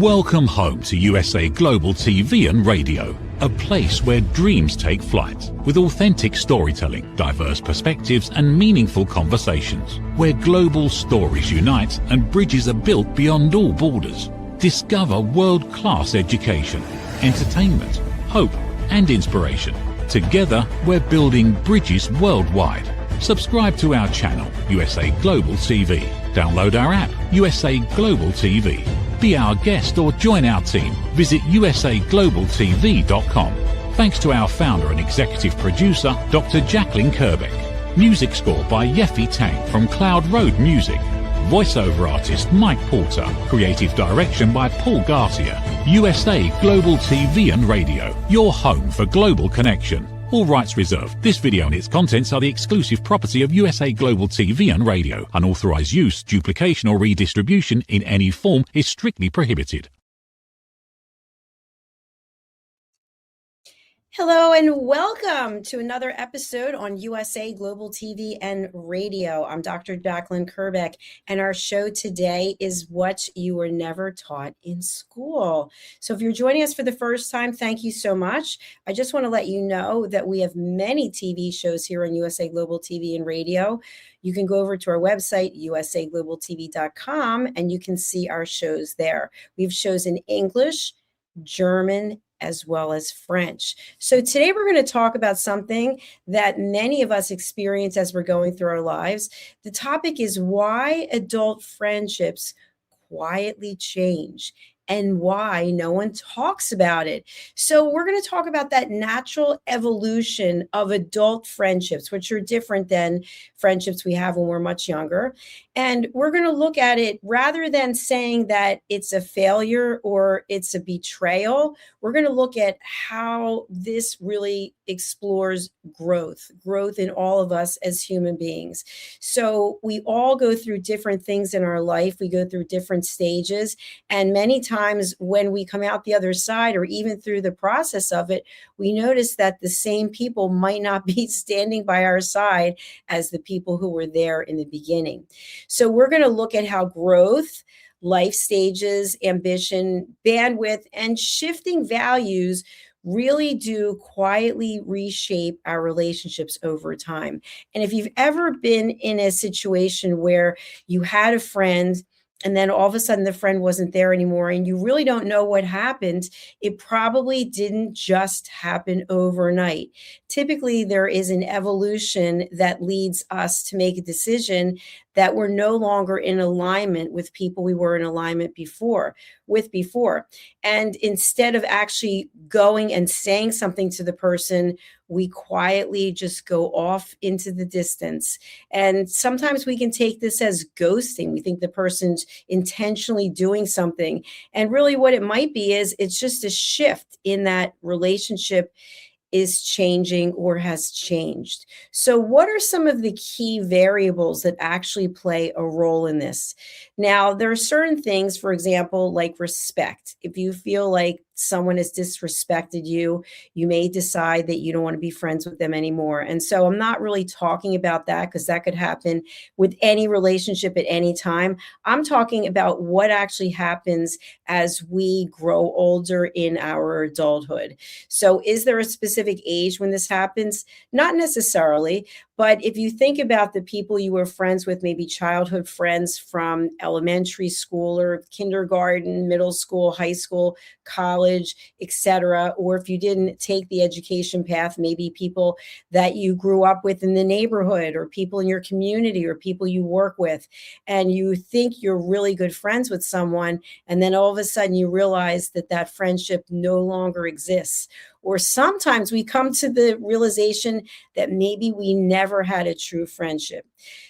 Welcome home to USA Global TV and Radio, a place where dreams take flight, with authentic storytelling, diverse perspectives and meaningful conversations, where global stories unite and bridges are built beyond all borders. Discover world-class education, entertainment, hope and inspiration. Together, we're building bridges worldwide. Subscribe to our channel, USA Global TV. Download our app, USA Global TV. Be our guest or join our team. Visit usaglobaltv.com. Thanks to our founder and executive producer, Dr. Jacqueline Kerbeck. Music score by Yeffy Tang from Cloud Road Music. Voiceover artist Mike Porter. Creative direction by Paul Garcia. USA Global TV and Radio, your home for global connection. All rights reserved. This video and its contents are the exclusive property of USA Global TV and Radio. Unauthorized use, duplication or redistribution in any form is strictly prohibited. Hello and welcome to another episode on USA Global TV and Radio. I'm Dr. Jacqueline Kerbeck, and our show today is What You Were Never Taught in School. So if you're joining us for the first time, thank you so much. I just want to let you know that we have many TV shows here on USA Global TV and Radio. You can go over to our website, usaglobaltv.com, and you can see our shows there. We have shows in English, German, as well as French. So today we're going to talk about something that many of us experience as we're going through our lives. The topic is why adult friendships quietly change and why no one talks about it. So we're going to talk about that natural evolution of adult friendships, which are different than friendships we have when we're much younger. And we're going to look at it rather than saying that it's a failure or it's a betrayal. We're going to look at how this really explores growth in all of us as human beings. So we all go through different things in our life. We go through different stages. And many times when we come out the other side, or even through the process of it, we notice that the same people might not be standing by our side as the people who were there in the beginning. So we're going to look at how growth, life stages, ambition, bandwidth, and shifting values really do quietly reshape our relationships over time. And if you've ever been in a situation where you had a friend and then all of a sudden the friend wasn't there anymore and you really don't know what happened, it probably didn't just happen overnight. Typically, there is an evolution that leads us to make a decision that we're no longer in alignment with people we were in alignment with before. And instead of actually going and saying something to the person, we quietly just go off into the distance. And sometimes we can take this as ghosting. We think the person's intentionally doing something. And really what it might be is it's just a shift in that relationship is changing or has changed. So what are some of the key variables that actually play a role in this? Now, there are certain things, for example, like respect. If you feel like someone has disrespected you, you may decide that you don't want to be friends with them anymore. And so I'm not really talking about that because that could happen with any relationship at any time. I'm talking about what actually happens as we grow older in our adulthood. So is there a specific age when this happens? Not necessarily. But if you think about the people you were friends with, maybe childhood friends from elementary school or kindergarten, middle school, high school, college, etc., or if you didn't take the education path, maybe people that you grew up with in the neighborhood or people in your community or people you work with, and you think you're really good friends with someone, and then all of a sudden you realize that that friendship no longer exists. Or sometimes we come to the realization that maybe we never had a true friendship.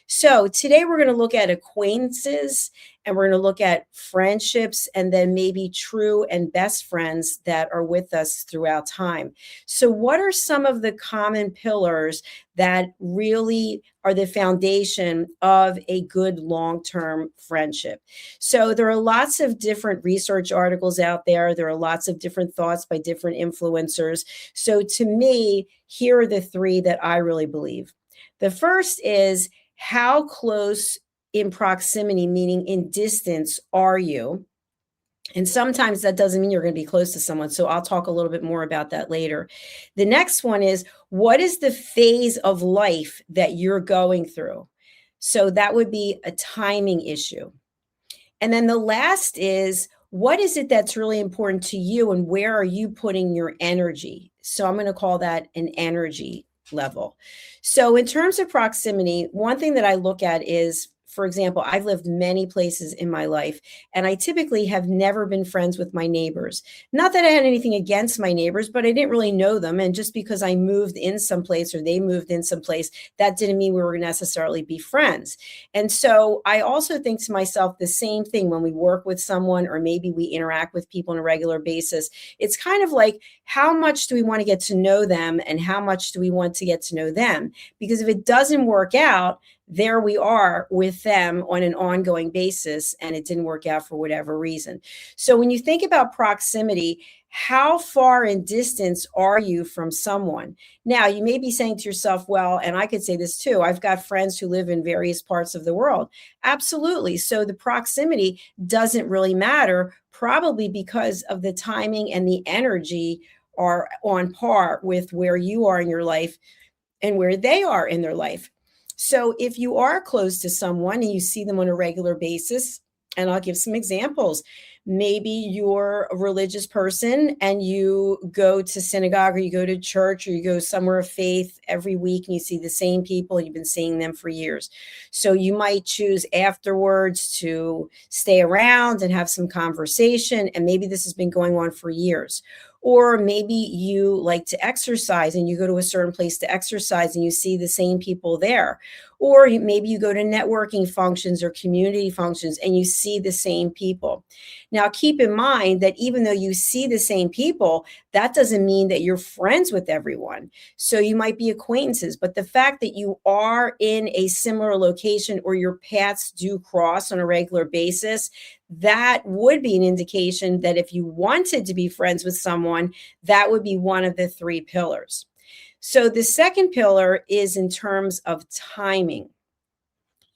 So today we're going to look at acquaintances and we're going to look at friendships and then maybe true and best friends that are with us throughout time. So what are some of the common pillars that really are the foundation of a good long-term friendship? So there are lots of different research articles out there. There are lots of different thoughts by different influencers. So to me, here are the three that I really believe. The first is how close in proximity, meaning in distance, are you? And sometimes that doesn't mean you're going to be close to someone. So I'll talk a little bit more about that later. The next one is, what is the phase of life that you're going through? So that would be a timing issue. And then the last is, what is it that's really important to you and where are you putting your energy? So I'm going to call that an energy level. So in terms of proximity, one thing that I look at is, for example, I've lived many places in my life, and I typically have never been friends with my neighbors. Not that I had anything against my neighbors, but I didn't really know them. And just because I moved in someplace or they moved in someplace, that didn't mean we were necessarily be friends. And so I also think to myself the same thing when we work with someone or maybe we interact with people on a regular basis. It's kind of like, how much do we want to get to know them and how much do we want to get to know them? Because if it doesn't work out, there we are with them on an ongoing basis, and it didn't work out for whatever reason. So when you think about proximity, how far in distance are you from someone? Now, you may be saying to yourself, well, and I could say this too, I've got friends who live in various parts of the world. Absolutely. So the proximity doesn't really matter, probably because of the timing and the energy are on par with where you are in your life and where they are in their life. So if you are close to someone and you see them on a regular basis, and I'll give some examples. Maybe you're a religious person and you go to synagogue or you go to church or you go somewhere of faith every week and you see the same people and you've been seeing them for years. So you might choose afterwards to stay around and have some conversation. And maybe this has been going on for years. Or maybe you like to exercise and you go to a certain place to exercise and you see the same people there. Or maybe you go to networking functions or community functions and you see the same people. Now, keep in mind that even though you see the same people, that doesn't mean that you're friends with everyone. So you might be acquaintances, but the fact that you are in a similar location or your paths do cross on a regular basis, that would be an indication that if you wanted to be friends with someone, that would be one of the three pillars. So the second pillar is in terms of timing.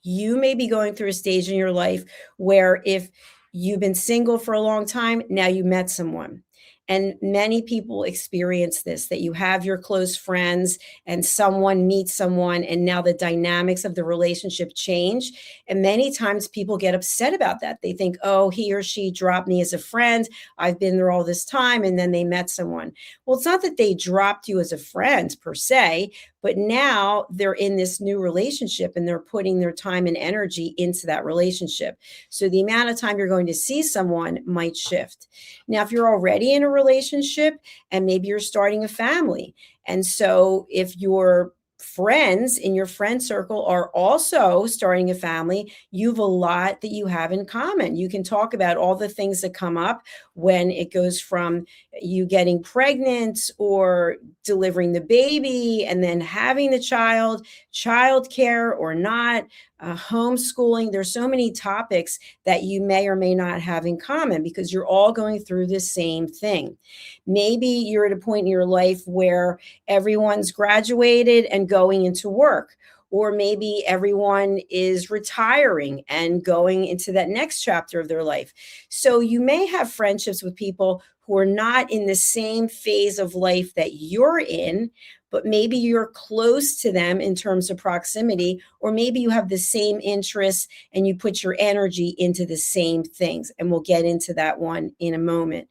You may be going through a stage in your life where if you've been single for a long time, now you met someone. And many people experience this, that you have your close friends and someone meets someone and now the dynamics of the relationship change. And many times people get upset about that. They think, oh, he or she dropped me as a friend. I've been there all this time. And then they met someone. Well, it's not that they dropped you as a friend per se, but now they're in this new relationship and they're putting their time and energy into that relationship. So the amount of time you're going to see someone might shift. Now, if you're already in a relationship and maybe you're starting a family, and so if your friends in your friend circle are also starting a family, you have a lot that you have in common. You can talk about all the things that come up when it goes from you getting pregnant or delivering the baby and then having the child, childcare or not, homeschooling. There's so many topics that you may or may not have in common because you're all going through the same thing. Maybe you're at a point in your life where everyone's graduated and going into work. Or maybe everyone is retiring and going into that next chapter of their life. So you may have friendships with people who are not in the same phase of life that you're in, but maybe you're close to them in terms of proximity, or maybe you have the same interests and you put your energy into the same things. And we'll get into that one in a moment.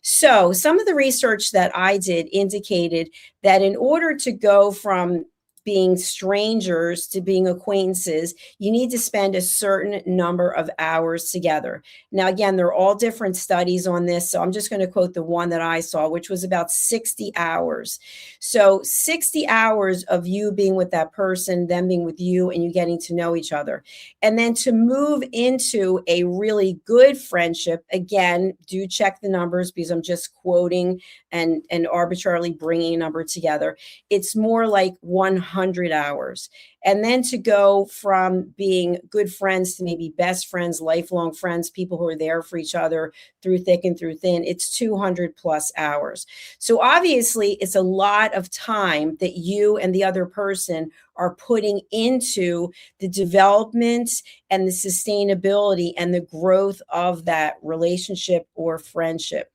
So some of the research that I did indicated that in order to go from being strangers to being acquaintances, you need to spend a certain number of hours together. Now, again, they're all different studies on this. So I'm just going to quote the one that I saw, which was about 60 hours. So 60 hours of you being with that person, them being with you, and you getting to know each other. And then to move into a really good friendship, again, do check the numbers because I'm just quoting and arbitrarily bringing a number together. It's more like 100 100 hours. And then to go from being good friends to maybe best friends, lifelong friends, people who are there for each other through thick and through thin, it's 200 plus hours. So obviously, it's a lot of time that you and the other person are putting into the development and the sustainability and the growth of that relationship or friendship.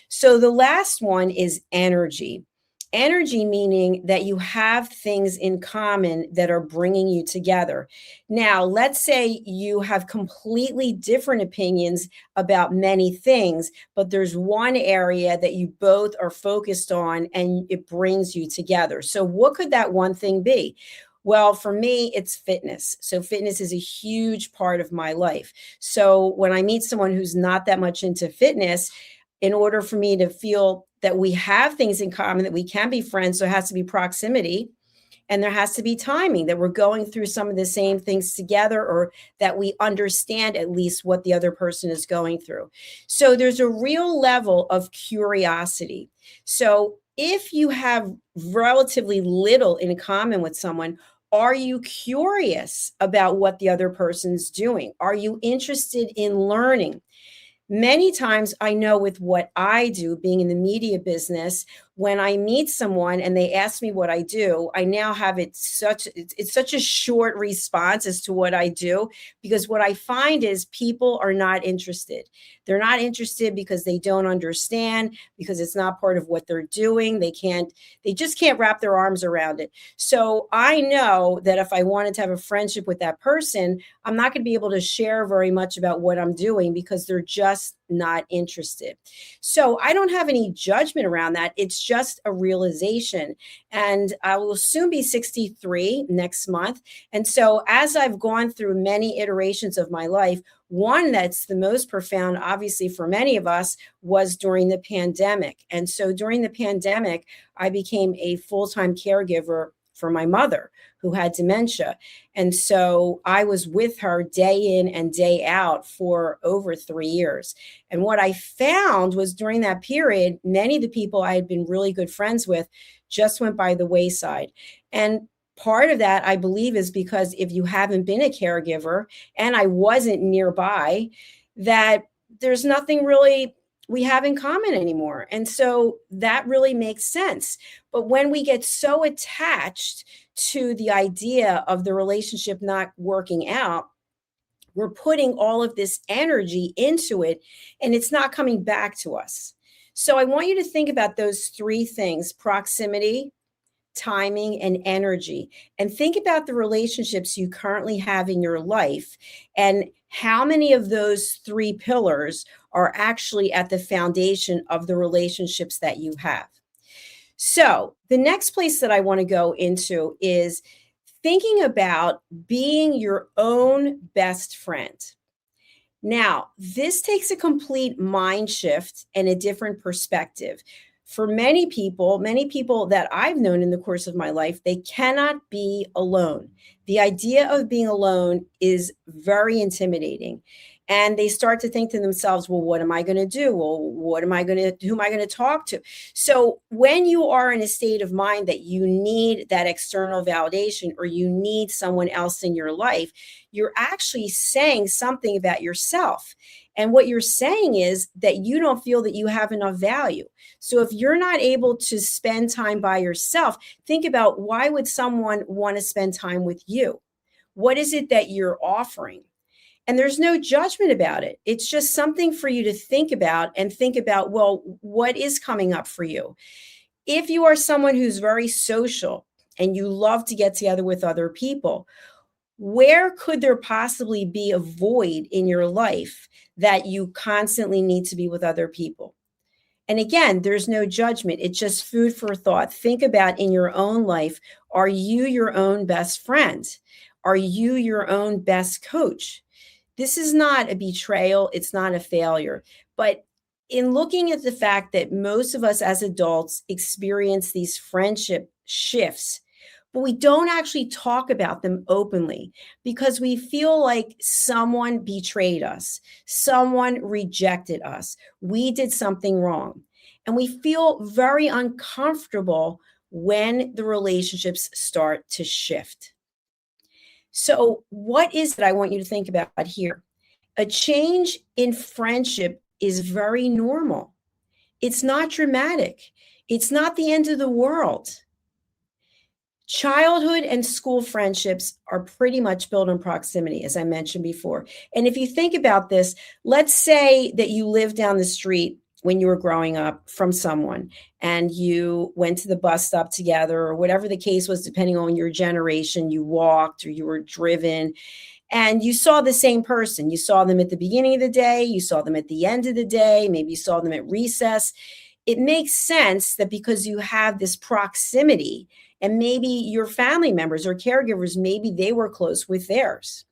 So the last one is energy. Energy meaning that you have things in common that are bringing you together. Now, let's say you have completely different opinions about many things, but there's one area that you both are focused on and it brings you together. So, what could that one thing be? Well, for me, it's fitness. So, fitness is a huge part of my life. So, when I meet someone who's not that much into fitness, in order for me to feel that we have things in common, that we can be friends, there has to be proximity and there has to be timing, that we're going through some of the same things together, or that we understand at least what the other person is going through. So there's a real level of curiosity. So if you have relatively little in common with someone, are you curious about what the other person's doing? Are you interested in learning? Many times I know with what I do, being in the media business, when I meet someone and they ask me what I do, I now have it's such a short response as to what I do, because what I find is people are not interested. They're not interested because they don't understand, because it's not part of what they're doing. They just can't wrap their arms around it. So I know that if I wanted to have a friendship with that person, I'm not going to be able to share very much about what I'm doing because they're just not interested. So I don't have any judgment around that. It's just a realization. And I will soon be 63 next month. And so as I've gone through many iterations of my life, one that's the most profound, obviously, for many of us was during the pandemic. And so during the pandemic, I became a full-time caregiver for my mother, who had dementia. And so I was with her day in and day out for over 3 years. And what I found was during that period, many of the people I had been really good friends with just went by the wayside. And part of that, I believe, is because if you haven't been a caregiver and I wasn't nearby, that there's nothing really we have in common anymore. And so that really makes sense. But when we get so attached to the idea of the relationship not working out, we're putting all of this energy into it and it's not coming back to us. So I want you to think about those three things: proximity, timing, and energy. And think about the relationships you currently have in your life and how many of those three pillars are actually at the foundation of the relationships that you have. So, the next place that I want to go into is thinking about being your own best friend. Now, this takes a complete mind shift and a different perspective. For many people that I've known in the course of my life, they cannot be alone. The idea of being alone is very intimidating. And they start to think to themselves, well, what am I going to do? Well, who am I going to talk to? So when you are in a state of mind that you need that external validation or you need someone else in your life, you're actually saying something about yourself. And what you're saying is that you don't feel that you have enough value. So if you're not able to spend time by yourself, think about, why would someone want to spend time with you? What is it that you're offering? And there's no judgment about it. It's just something for you to think about and think about, well, what is coming up for you? If you are someone who's very social and you love to get together with other people, where could there possibly be a void in your life that you constantly need to be with other people? And again, there's no judgment. It's just food for thought. Think about in your own life, are you your own best friend? Are you your own best coach? This is not a betrayal. It's not a failure. But in looking at the fact that most of us as adults experience these friendship shifts, but we don't actually talk about them openly because we feel like someone betrayed us, someone rejected us, we did something wrong. And we feel very uncomfortable when the relationships start to shift. So, what is it I want you to think about here? A change in friendship is very normal. It's not dramatic. It's not the end of the world. Childhood and school friendships are pretty much built on proximity, as I mentioned before. And if you think about this, let's say that you lived down the street when you were growing up from someone and you went to the bus stop together, or whatever the case was, depending on your generation, you walked or you were driven, and you saw the same person. You saw them at the beginning of the day, you saw them at the end of the day, maybe you saw them at recess. It makes sense that because you have this proximity, and maybe your family members or caregivers, maybe they were close with theirs.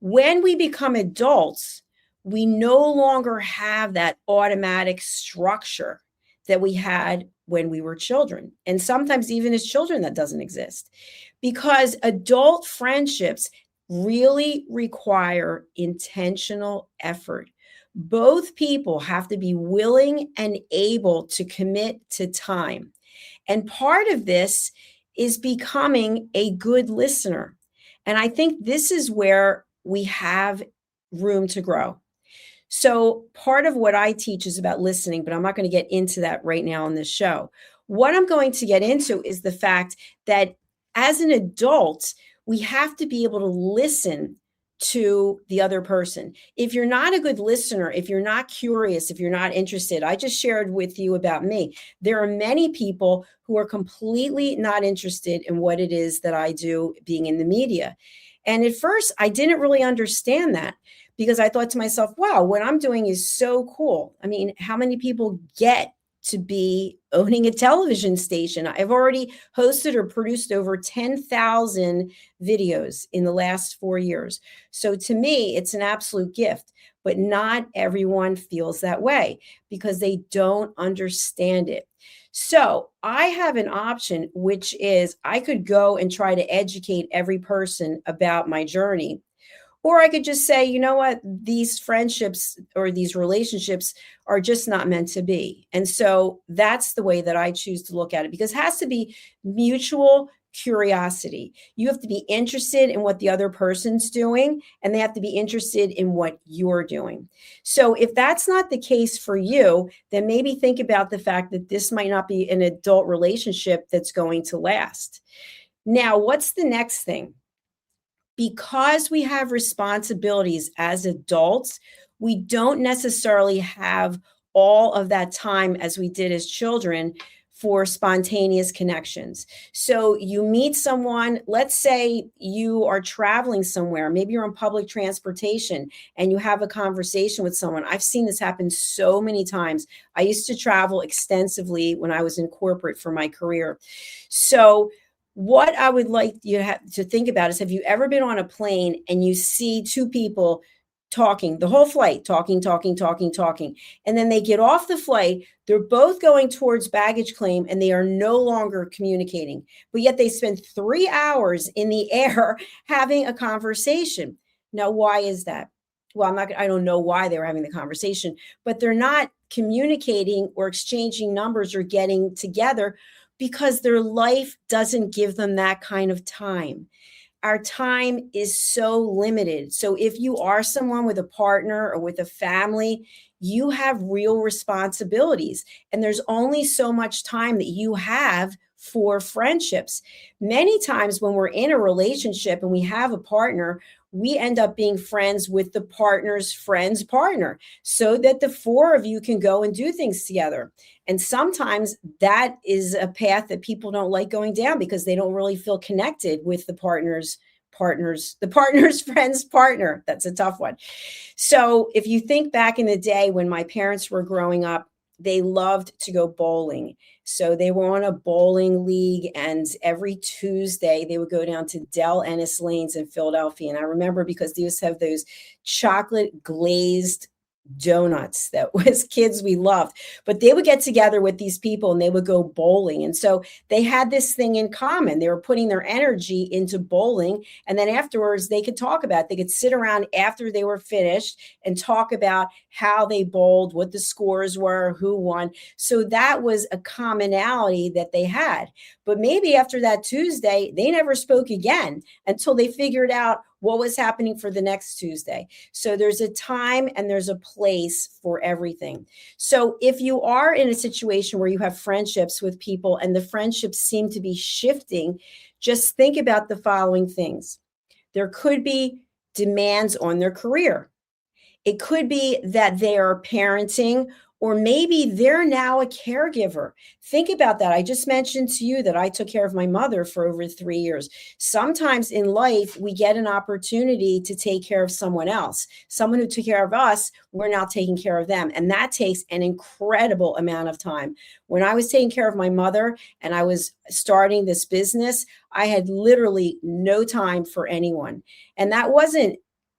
When we become adults, we no longer have that automatic structure that we had when we were children. And sometimes even as children, that doesn't exist, because adult friendships really require intentional effort. Both people have to be willing and able to commit to time. And part of this is becoming a good listener. And I think this is where we have room to grow. So, part of what I teach is about listening, but I'm not going to get into that right now on this show. What I'm going to get into is the fact that as an adult, we have to be able to listen to the other person. If you're not a good listener, if you're not curious, if you're not interested, I just shared with you about me. There are many people who are completely not interested in what it is that I do being in the media. And at first, I didn't really understand that, because I thought to myself, wow, what I'm doing is so cool. I mean, how many people get to be owning a television station? I've already hosted or produced over 10,000 videos in the last 4 years. So to me, it's an absolute gift, but not everyone feels that way because they don't understand it. So I have an option, which is I could go and try to educate every person about my journey. Or I could just say, you know what, these friendships or these relationships are just not meant to be. And so that's the way that I choose to look at it, because it has to be mutual curiosity. You have to be interested in what the other person's doing, and they have to be interested in what you're doing. So if that's not the case for you, then maybe think about the fact that this might not be an adult relationship that's going to last. Now, what's the next thing? Because we have responsibilities as adults, we don't necessarily have all of that time as we did as children for spontaneous connections. So you meet someone, let's say you are traveling somewhere, maybe you're on public transportation and you have a conversation with someone. I've seen this happen so many times. I used to travel extensively when I was in corporate for my career. So what I would like you to think about is, have you ever been on a plane and you see two people talking the whole flight, talking, and then they get off the flight, they're both going towards baggage claim and they are no longer communicating, but yet they spend 3 hours in the air having a conversation. Now, why is that? Well, I don't know why they were having the conversation, but they're not communicating or exchanging numbers or getting together, because their life doesn't give them that kind of time. Our time is so limited. So if you are someone with a partner or with a family, you have real responsibilities. And there's only so much time that you have for friendships. Many times when we're in a relationship and we have a partner, we end up being friends with the partner's friend's partner, so that the four of you can go and do things together. And sometimes that is a path that people don't like going down, because they don't really feel connected with the partner's friend's partner. That's a tough one. So if you think back in the day when my parents were growing up, they loved to go bowling. So they were on a bowling league, and every Tuesday they would go down to Del Ennis Lanes in Philadelphia. And I remember, because they used to have those chocolate glazed donuts that was kids we loved, but they would get together with these people and they would go bowling. And so they had this thing in common. They were putting their energy into bowling. And then afterwards they could talk about it. They could sit around after they were finished and talk about how they bowled, what the scores were, who won. So that was a commonality that they had. But maybe after that Tuesday, they never spoke again until they figured out what was happening for the next Tuesday. So there's a time and there's a place for everything. So if you are in a situation where you have friendships with people and the friendships seem to be shifting, just think about the following things. There could be demands on their career. It could be that they are parenting, or maybe they're now a caregiver. Think about that. I just mentioned to you that I took care of my mother for over 3 years. Sometimes in life, we get an opportunity to take care of someone else. Someone who took care of us, we're now taking care of them. And that takes an incredible amount of time. When I was taking care of my mother and I was starting this business, I had literally no time for anyone. And that wasn't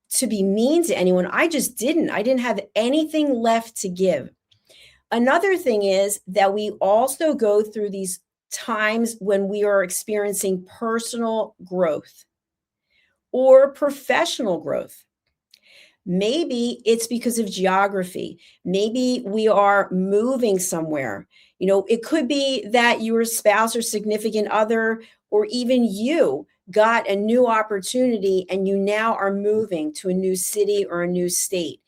to be mean to anyone. I didn't have anything left to give. Another thing is that we also go through these times when we are experiencing personal growth or professional growth. Maybe it's because of geography. Maybe we are moving somewhere. It could be that your spouse or significant other, or even you, got a new opportunity and you now are moving to a new city or a new state.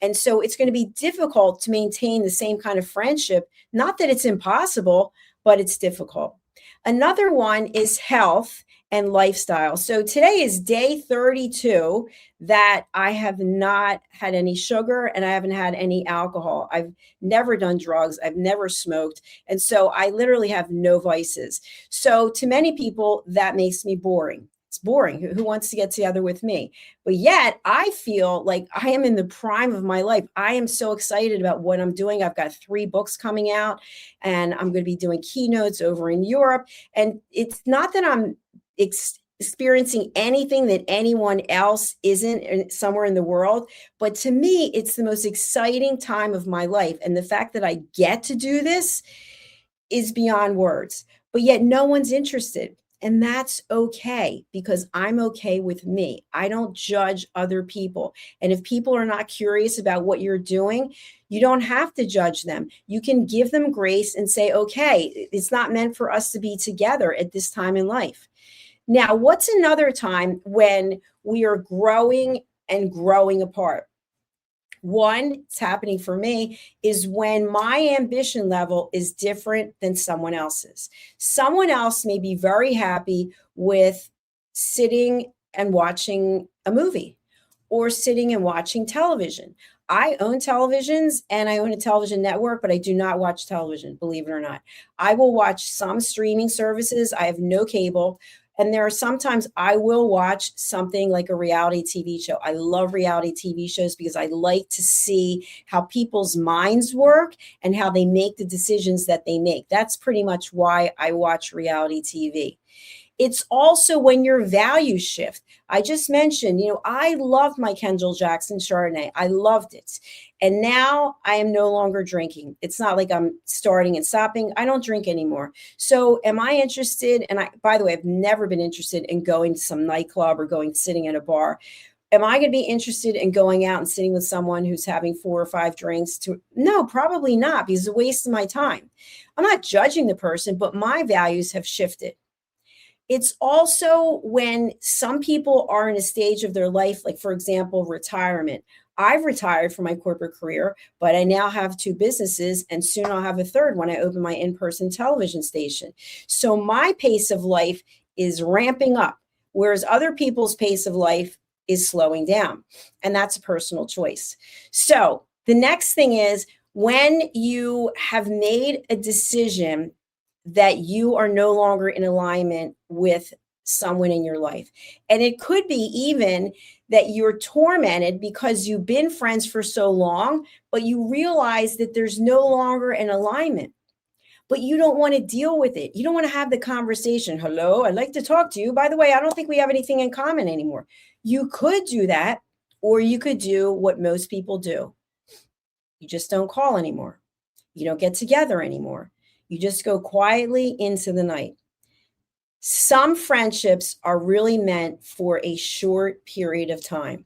And so it's going to be difficult to maintain the same kind of friendship. Not that it's impossible, but it's difficult. Another one is health and lifestyle. So today is day 32 that I have not had any sugar and I haven't had any alcohol. I've never done drugs. I've never smoked. And so I literally have no vices. So to many people, that makes me boring. It's boring. Who wants to get together with me? But yet I feel like I am in the prime of my life. I am so excited about what I'm doing. I've got 3 books coming out and I'm going to be doing keynotes over in Europe. And it's not that I'm experiencing anything that anyone else isn't somewhere in the world. But to me, it's the most exciting time of my life. And the fact that I get to do this is beyond words. But yet no one's interested. And that's okay, because I'm okay with me. I don't judge other people. And if people are not curious about what you're doing, you don't have to judge them. You can give them grace and say, okay, it's not meant for us to be together at this time in life. Now, what's another time when we are growing and growing apart? One, it's happening for me, is when my ambition level is different than someone else's. Someone else may be very happy with sitting and watching a movie or sitting and watching television. I own televisions and I own a television network, but I do not watch television, believe it or not. I will watch some streaming services. I have no cable. And there are sometimes I will watch something like a reality TV show. I love reality TV shows because I like to see how people's minds work and how they make the decisions that they make. That's pretty much why I watch reality TV. It's also when your values shift. I just mentioned, I loved my Kendall Jackson Chardonnay. I loved it. And now I am no longer drinking. It's not like I'm starting and stopping. I don't drink anymore. So am I interested? And by the way, I've never been interested in going to some nightclub or sitting in a bar. Am I going to be interested in going out and sitting with someone who's having 4 or 5 drinks? No, probably not, because it's a waste of my time. I'm not judging the person, but my values have shifted. It's also when some people are in a stage of their life, like, for example, retirement. I've retired from my corporate career, but I now have 2 businesses, and soon I'll have a third when I open my in-person television station. So my pace of life is ramping up, whereas other people's pace of life is slowing down. And that's a personal choice. So the next thing is when you have made a decision that you are no longer in alignment with someone in your life. And it could be even that you're tormented because you've been friends for so long, but you realize that there's no longer an alignment, but you don't want to deal with it. You don't want to have the conversation. Hello, I'd like to talk to you. By the way, I don't think we have anything in common anymore. You could do that, or you could do what most people do. You just don't call anymore. You don't get together anymore. You just go quietly into the night. Some friendships are really meant for a short period of time,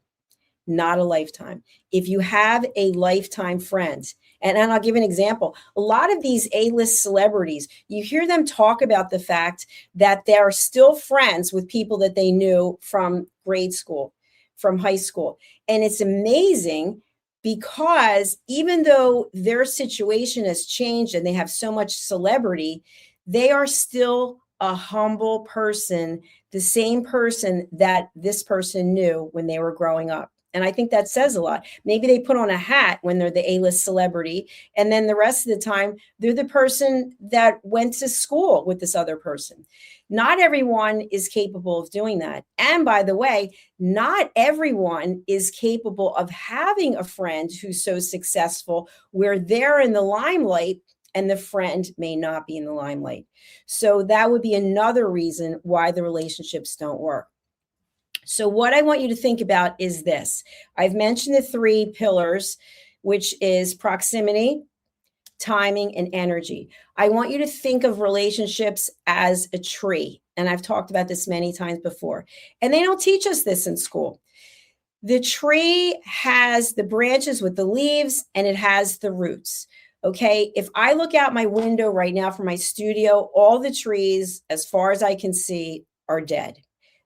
not a lifetime. If you have a lifetime friend, and I'll give an example. A lot of these A-list celebrities, you hear them talk about the fact that they're still friends with people that they knew from grade school, from high school. And it's amazing because even though their situation has changed and they have so much celebrity, they are still a humble person, the same person that this person knew when they were growing up. And I think that says a lot. Maybe they put on a hat when they're the A-list celebrity, and then the rest of the time, they're the person that went to school with this other person. Not everyone is capable of doing that. And by the way, not everyone is capable of having a friend who's so successful where they're in the limelight and the friend may not be in the limelight. So that would be another reason why the relationships don't work. So what I want you to think about is this. I've mentioned the 3 pillars, which is proximity, timing, and energy. I want you to think of relationships as a tree. And I've talked about this many times before. And they don't teach us this in school. The tree has the branches with the leaves and it has the roots. Okay, if I look out my window right now from my studio, all the trees, as far as I can see, are dead.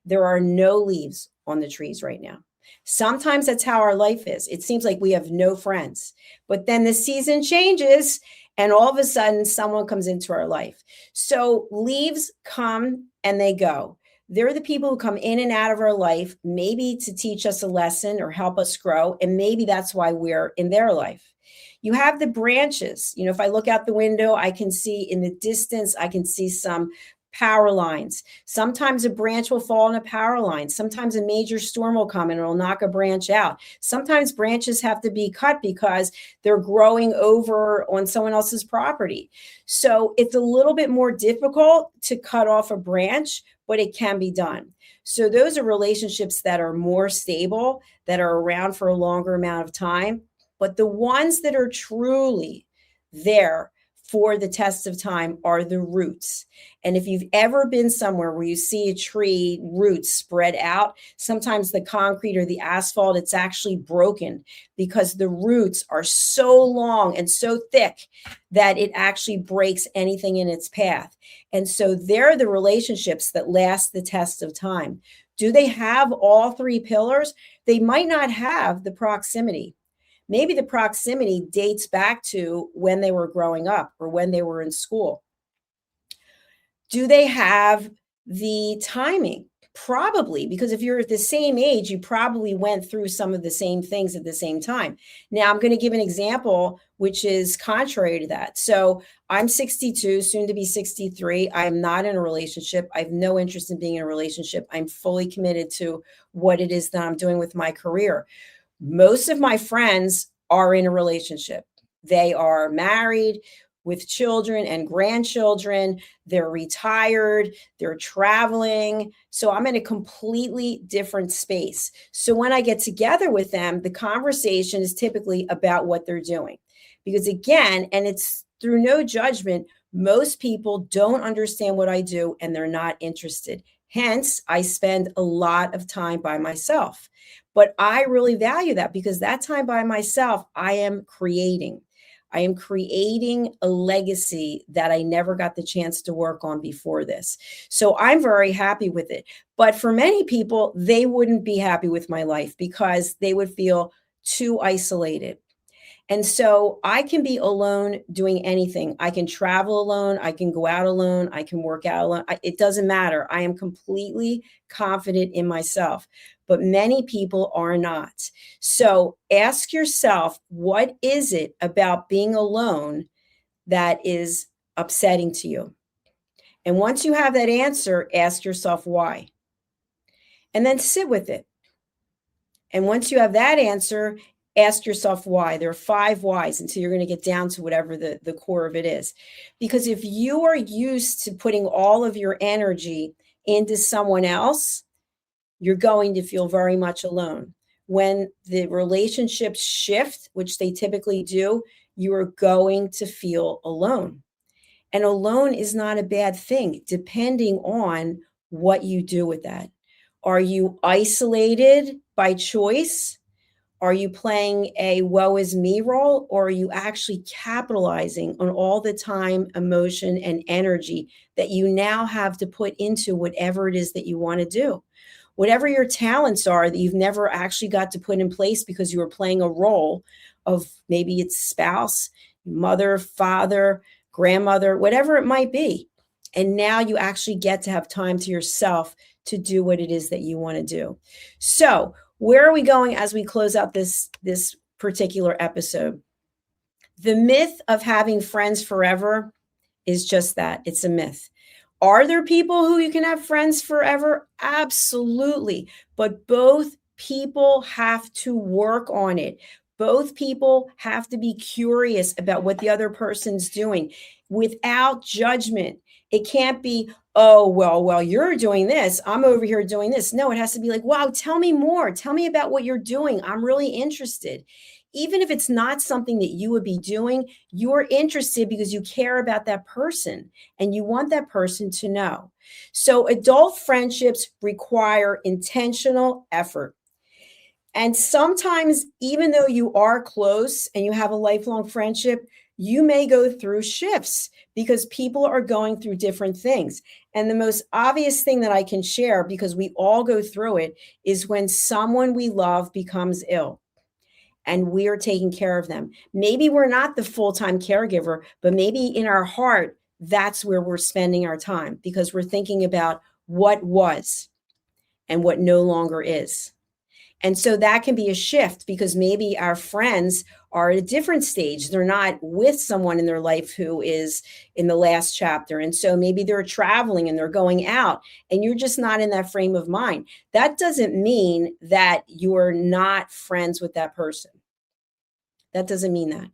There are no leaves on the trees right now. Sometimes that's how our life is. It seems like we have no friends, but then the season changes and all of a sudden someone comes into our life. So leaves come and they go. They're the people who come in and out of our life, maybe to teach us a lesson or help us grow. And maybe that's why we're in their life. You have the branches. You know, if I look out the window, I can see in the distance, I can see some power lines. Sometimes a branch will fall on a power line. Sometimes a major storm will come and it'll knock a branch out. Sometimes branches have to be cut because they're growing over on someone else's property. So it's a little bit more difficult to cut off a branch, but it can be done. So those are relationships that are more stable, that are around for a longer amount of time. But the ones that are truly there for the test of time are the roots. And if you've ever been somewhere where you see a tree roots spread out, sometimes the concrete or the asphalt, it's actually broken because the roots are so long and so thick that it actually breaks anything in its path. And so they're the relationships that last the test of time. Do they have all 3 pillars? They might not have the proximity. Maybe the proximity dates back to when they were growing up or when they were in school. Do they have the timing? Probably, because if you're at the same age, you probably went through some of the same things at the same time. Now, I'm going to give an example which is contrary to that. So I'm 62, soon to be 63. I'm not in a relationship. I have no interest in being in a relationship. I'm fully committed to what it is that I'm doing with my career. Most of my friends are in a relationship. They are married with children and grandchildren. They're retired. They're traveling. So I'm in a completely different space. So when I get together with them, the conversation is typically about what they're doing. Because again, and it's through no judgment, most people don't understand what I do and they're not interested. Hence, I spend a lot of time by myself. But I really value that because that time by myself, I am creating. I am creating a legacy that I never got the chance to work on before this. So I'm very happy with it. But for many people, they wouldn't be happy with my life because they would feel too isolated. And so I can be alone doing anything. I can travel alone. I can go out alone. I can work out alone. It doesn't matter. I am completely confident in myself, but many people are not. So ask yourself, what is it about being alone that is upsetting to you? And once you have that answer, ask yourself why. And then sit with it. And once you have that answer, ask yourself why. There are 5 whys until you're going to get down to whatever the core of it is. Because if you are used to putting all of your energy into someone else, you're going to feel very much alone. when the relationships shift, which they typically do, you are going to feel alone. And alone is not a bad thing, depending on what you do with that. Are you isolated by choice? Are you playing a woe is me role, or are you actually capitalizing on all the time, emotion, and energy that you now have to put into whatever it is that you want to do? Whatever your talents are that you've never actually got to put in place because you were playing a role of, maybe it's spouse, mother, father, grandmother, whatever it might be. And now you actually get to have time to yourself to do what it is that you want to do. So, where are we going as we close out this particular episode? The myth of having friends forever is just that. It's a myth. Are there people who you can have friends forever? Absolutely. But both people have to work on it. Both people have to be curious about what the other person's doing without judgment. It can't be, oh, well, you're doing this, I'm over here doing this. No, it has to be like, wow, tell me more. Tell me about what you're doing. I'm really interested. Even if it's not something that you would be doing, you're interested because you care about that person and you want that person to know. So adult friendships require intentional effort. And sometimes, even though you are close and you have a lifelong friendship, you may go through shifts because people are going through different things. And the most obvious thing that I can share, because we all go through it, is when someone we love becomes ill and we are taking care of them. Maybe we're not the full-time caregiver, but maybe in our heart, that's where we're spending our time because we're thinking about what was and what no longer is. And so that can be a shift because maybe our friends are at a different stage. They're not with someone in their life who is in the last chapter. And so maybe they're traveling and they're going out and you're just not in that frame of mind. That doesn't mean that you're not friends with that person. That doesn't mean that.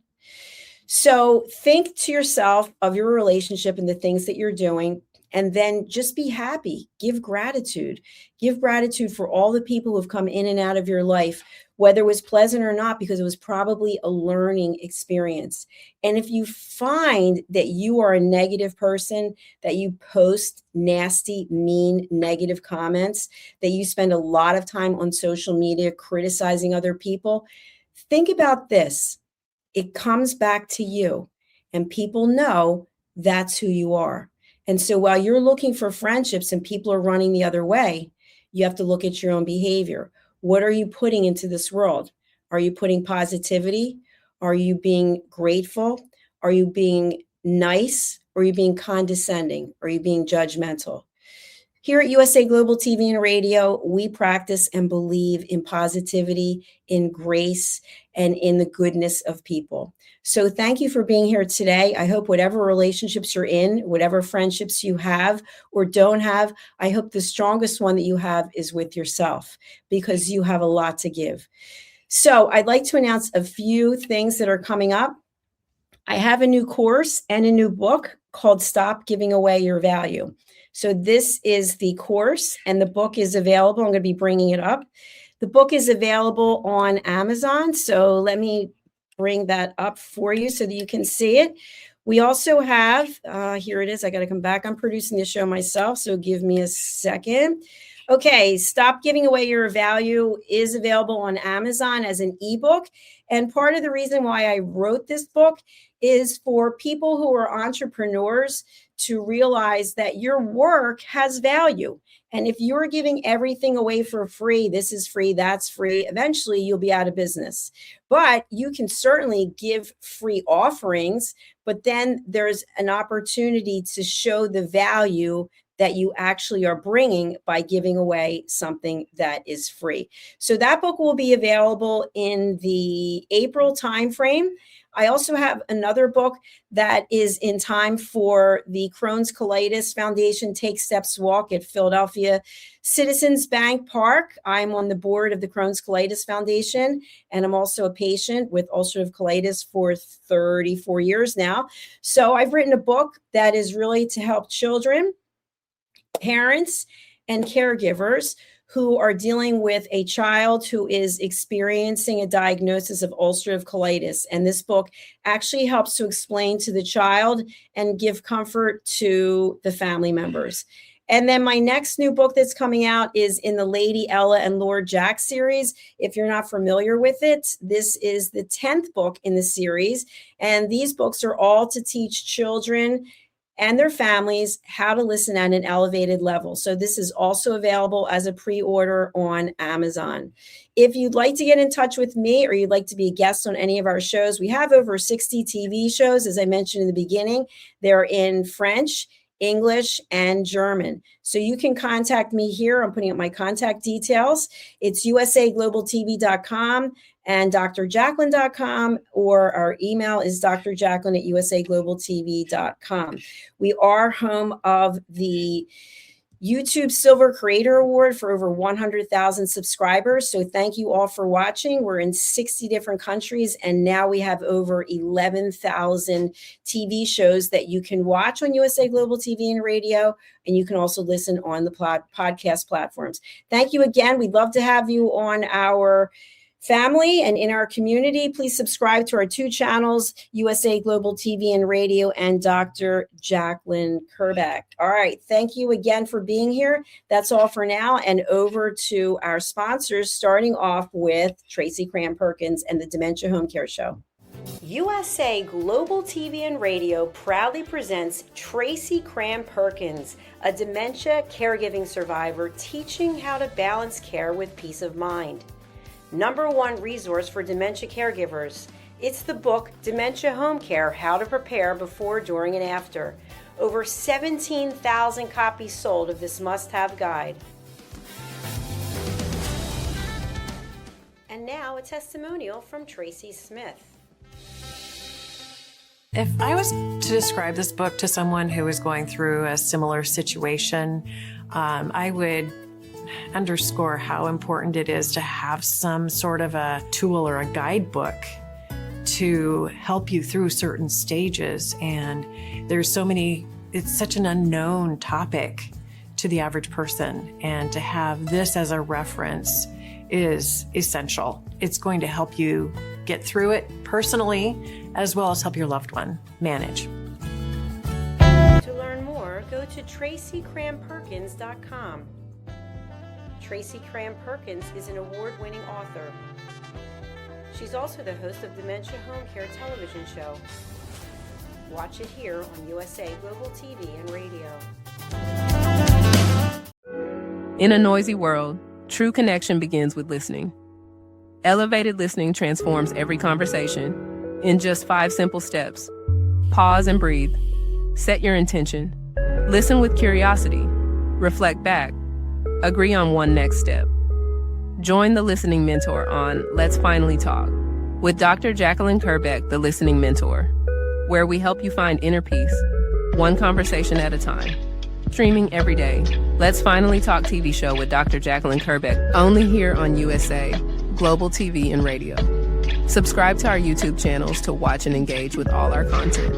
So think to yourself of your relationship and the things that you're doing. And then just be happy. Give gratitude. Give gratitude for all the people who have come in and out of your life, whether it was pleasant or not, because it was probably a learning experience. And if you find that you are a negative person, that you post nasty, mean, negative comments, that you spend a lot of time on social media criticizing other people, think about this. It comes back to you, and people know that's who you are. And so while you're looking for friendships and people are running the other way, you have to look at your own behavior. What are you putting into this world? Are you putting positivity? Are you being grateful? Are you being nice? Or are you being condescending? Are you being judgmental? Here at USA Global TV and Radio, we practice and believe in positivity, in grace, and in the goodness of people. So thank you for being here today. I hope whatever relationships you're in, whatever friendships you have or don't have, I hope the strongest one that you have is with yourself because you have a lot to give. So I'd like to announce a few things that are coming up. I have a new course and a new book called Stop Giving Away Your Value. So this is the course and the book is available. I'm going to be bringing it up. The book is available on Amazon. So let me bring that up for you so that you can see it. We also have, here it is. I got to come back. I'm producing the show myself. So give me a second. Okay, Stop Giving Away Your Value is available on Amazon as an ebook. And part of the reason why I wrote this book is for people who are entrepreneurs to realize that your work has value. And if you're giving everything away for free, this is free, that's free, eventually you'll be out of business. But you can certainly give free offerings, but then there's an opportunity to show the value that you actually are bringing by giving away something that is free. So that book will be available in the April timeframe. I also have another book that is in time for the Crohn's Colitis Foundation Take Steps Walk at Philadelphia Citizens Bank Park. I'm on the board of the Crohn's Colitis Foundation, and I'm also a patient with ulcerative colitis for 34 years now. So I've written a book that is really to help children, parents, and caregivers who are dealing with a child who is experiencing a diagnosis of ulcerative colitis. And this book actually helps to explain to the child and give comfort to the family members. And then my next new book that's coming out is in the Lady Ella and Lord Jack series. If you're not familiar with it, this is the 10th book in the series. And these books are all to teach children and their families how to listen at an elevated level. So this is also available as a pre-order on Amazon. If you'd like to get in touch with me or you'd like to be a guest on any of our shows, we have over 60 TV shows, as I mentioned in the beginning. They're in French, English, and German. So you can contact me here. I'm putting up my contact details. It's usaglobaltv.com and drjacqueline.com, or our email is drjacqueline@usaglobaltv.com. We are home of the YouTube Silver Creator Award for over 100,000 subscribers. So thank you all for watching. We're in 60 different countries, and now we have over 11,000 TV shows that you can watch on USA Global TV and radio, and you can also listen on the podcast platforms. Thank you again. We'd love to have you on our family and in our community. Please subscribe to our 2 channels, USA Global TV and Radio and Dr. Jacqueline Kerbeck. All right. Thank you again for being here. That's all for now. And over to our sponsors, starting off with Tracy Cram-Perkins and the Dementia Home Care Show. USA Global TV and Radio proudly presents Tracy Cram-Perkins, a dementia caregiving survivor teaching how to balance care with peace of mind. #1 resource for dementia caregivers. It's the book Dementia Home Care: How to Prepare Before, During, and After. Over 17,000 copies sold of this must-have guide. And now a testimonial from Tracy Smith. If I was to describe this book to someone who is going through a similar situation, I would underscore how important it is to have some sort of a tool or a guidebook to help you through certain stages. And there's so many, it's such an unknown topic to the average person. And to have this as a reference is essential. It's going to help you get through it personally, as well as help your loved one manage. To learn more, go to tracycramperkins.com. Tracy Cram-Perkins is an award-winning author. She's also the host of Dementia Home Care television show. Watch it here on USA Global TV and Radio. In a noisy world, true connection begins with listening. Elevated listening transforms every conversation in just 5 simple steps. Pause and breathe. Set your intention. Listen with curiosity. Reflect back. Agree on one next step. Join the Listening Mentor on Let's Finally Talk with Dr. Jacqueline Kerbeck, the Listening Mentor, where we help you find inner peace, one conversation at a time. Streaming every day, Let's Finally Talk TV show with Dr. Jacqueline Kerbeck, only here on USA Global TV and Radio. Subscribe to our YouTube channels to watch and engage with all our content.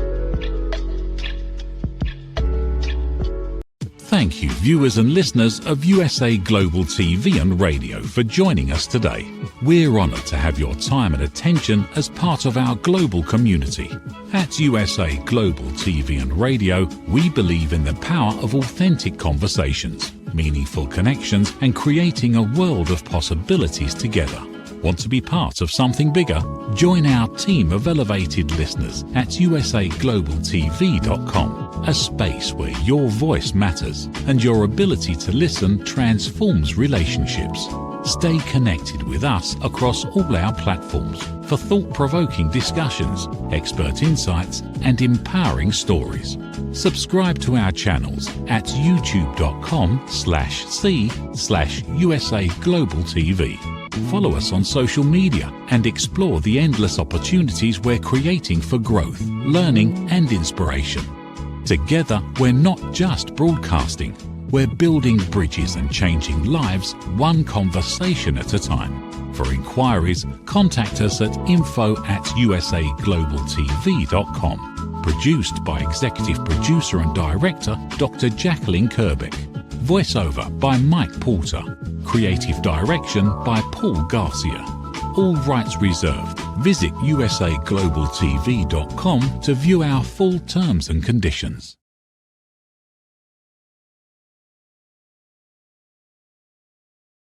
Thank you, viewers and listeners of USA Global TV and Radio, for joining us today. We're honoured to have your time and attention as part of our global community. At USA Global TV and Radio, we believe in the power of authentic conversations, meaningful connections, and creating a world of possibilities together. Want to be part of something bigger? Join our team of elevated listeners at usaglobaltv.com, a space where your voice matters and your ability to listen transforms relationships. Stay connected with us across all our platforms for thought-provoking discussions, expert insights, and empowering stories. Subscribe to our channels at youtube.com/c/USAGlobalTV. Follow us on social media and explore the endless opportunities we're creating for growth, learning, and inspiration. Together, we're not just broadcasting, we're building bridges and changing lives one conversation at a time. For inquiries, contact us at info@usaglobaltv.com. Produced by Executive Producer and Director Dr. Jacqueline Kerbeck. Voiceover by Mike Porter. Creative direction by Paul Garcia. All rights reserved. Visit usaglobaltv.com to view our full terms and conditions.